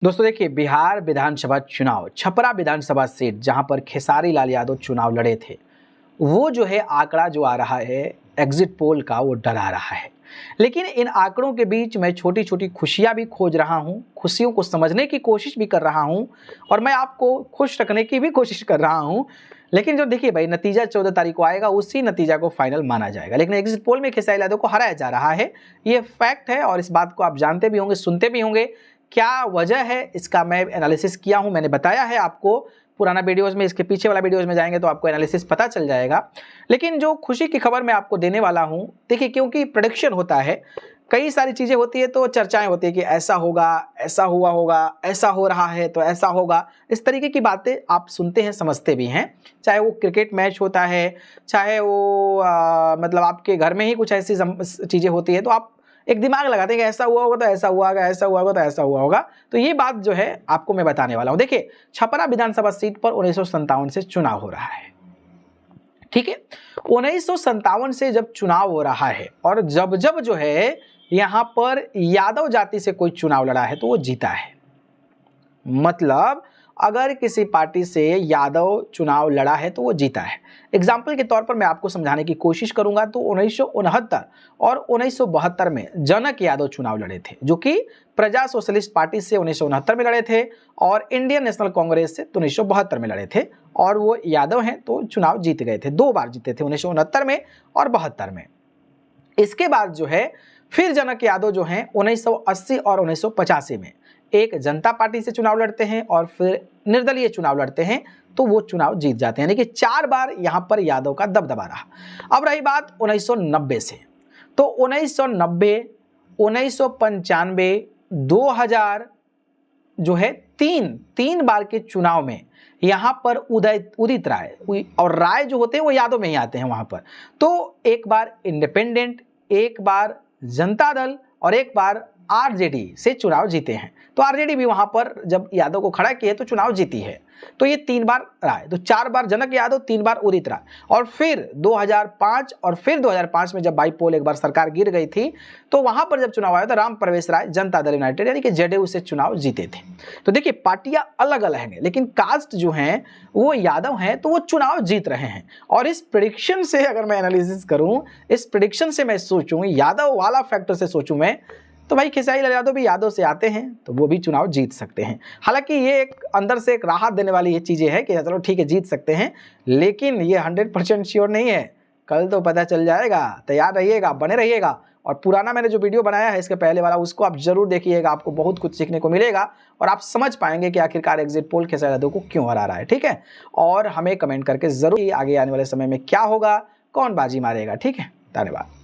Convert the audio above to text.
दोस्तों देखिए, बिहार विधानसभा चुनाव छपरा विधानसभा सीट जहां पर खेसारी लाल यादव चुनाव लड़े थे, वो जो है आंकड़ा जो आ रहा है एग्जिट पोल का, वो डरा रहा है। लेकिन इन आंकड़ों के बीच मैं छोटी छोटी खुशियां भी खोज रहा हूं, खुशियों को समझने की कोशिश भी कर रहा हूं और मैं आपको खुश रखने की भी कोशिश कर रहा हूं। लेकिन जो देखिए भाई, नतीजा 14 तारीख को आएगा, उसी नतीजा को फाइनल माना जाएगा। लेकिन एग्जिट पोल में खेसारी यादव को हराया जा रहा है, ये फैक्ट है और इस बात को आप जानते भी होंगे, सुनते भी होंगे। क्या वजह है इसका मैं एनालिसिस किया हूं, मैंने बताया है आपको पुराना वीडियोस में। इसके पीछे वाला वीडियोस में जाएंगे तो आपको एनालिसिस पता चल जाएगा। लेकिन जो खुशी की खबर मैं आपको देने वाला हूं, देखिए क्योंकि प्रेडिक्शन होता है, कई सारी चीजें होती है तो चर्चाएं होती है कि ऐसा होगा, ऐसा हुआ होगा, ऐसा हो रहा है तो ऐसा होगा। इस तरीके की बातें आप सुनते हैं, समझते भी हैं। चाहे वो क्रिकेट मैच होता है, चाहे वो मतलब आपके घर में ही कुछ ऐसी चीजें होती है तो आप एक दिमाग लगाते हैं कि ऐसा हुआ होगा तो ऐसा हुआ होगा, ऐसा हुआ होगा तो ऐसा हुआ होगा। तो ये बात जो है आपको मैं बताने वाला हूं। देखिए, छपरा विधानसभा सीट पर 1957 से चुनाव हो रहा है, ठीक है। 1957 से जब चुनाव हो रहा है और जब जब जो है यहां पर यादव जाति से कोई चुनाव लड़ा है तो वो जीता है। मतलब अगर किसी पार्टी से यादव चुनाव लड़ा है तो वो जीता है। एग्जाम्पल के तौर पर मैं आपको समझाने की कोशिश करूंगा तो 1969 और 1972 में जनक यादव चुनाव लड़े थे, जो कि प्रजा सोशलिस्ट पार्टी से 1969 में लड़े थे और इंडियन नेशनल कांग्रेस से 1972 में लड़े थे और वो यादव हैं तो चुनाव जीत गए थे। 2 बार जीते थे, 1969 में और 72 में। इसके बाद जो है फिर जनक यादव जो हैं 1980 और 1985 में एक जनता पार्टी से चुनाव लड़ते हैं और फिर निर्दलीय चुनाव लड़ते हैं तो वो चुनाव जीत जाते हैं। यानी कि 4 बार यहां पर यादव का दबदबा रहा। अब रही बात 1990 से, तो 1990, 1995, 2000 जो है तीन बार के चुनाव में यहां पर उदित राय और राय जो होते हैं वो यादव में ही आते हैं वहां पर। तो एक बार इंडिपेंडेंट, एक बार जनता दल और एक बार आरजेडी से चुनाव जीते हैं। तो आरजेडी भी वहां पर जब यादव को खड़ा किए तो चुनाव जीती है। तो ये 3 बार राय, तो 4 बार जनक यादव, 3 बार उदित राय। और फिर 2005 और फिर 2005 में जब बाईपोल एक बार सरकार गिर गई थी तो वहां पर जब चुनाव आया तो राम प्रवेश राय जनता दल यूनाइटेड यानी कि जेडीयू से चुनाव जीते थे। तो देखिए, पार्टियां अलग अलग हैं लेकिन कास्ट जो हैं वो यादव हैं तो वो चुनाव जीत रहे हैं। और इस प्रेडिक्शन से अगर मैं एनालिसिस करूं, इस प्रेडिक्शन से मैं सोचूं, यादव वाला फैक्टर से सोचूं मैं, तो भाई खेसारी लाल यादव भी यादव से आते हैं तो वो भी चुनाव जीत सकते हैं। हालांकि ये एक अंदर से एक राहत देने वाली ये चीज़ें है कि चलो ठीक है जीत सकते हैं, लेकिन ये 100% श्योर नहीं है। कल तो पता चल जाएगा, तैयार रहिएगा, बने रहिएगा। और पुराना मैंने जो वीडियो बनाया है इसके पहले वाला, उसको आप जरूर देखिएगा, आपको बहुत कुछ सीखने को मिलेगा और आप समझ पाएंगे कि आखिरकार एग्जिट पोल खेसारी यादव को क्यों हरा रहा है, ठीक है। और हमें कमेंट करके जरूर आगे आने वाले समय में क्या होगा, कौन बाजी मारेगा, ठीक है। धन्यवाद।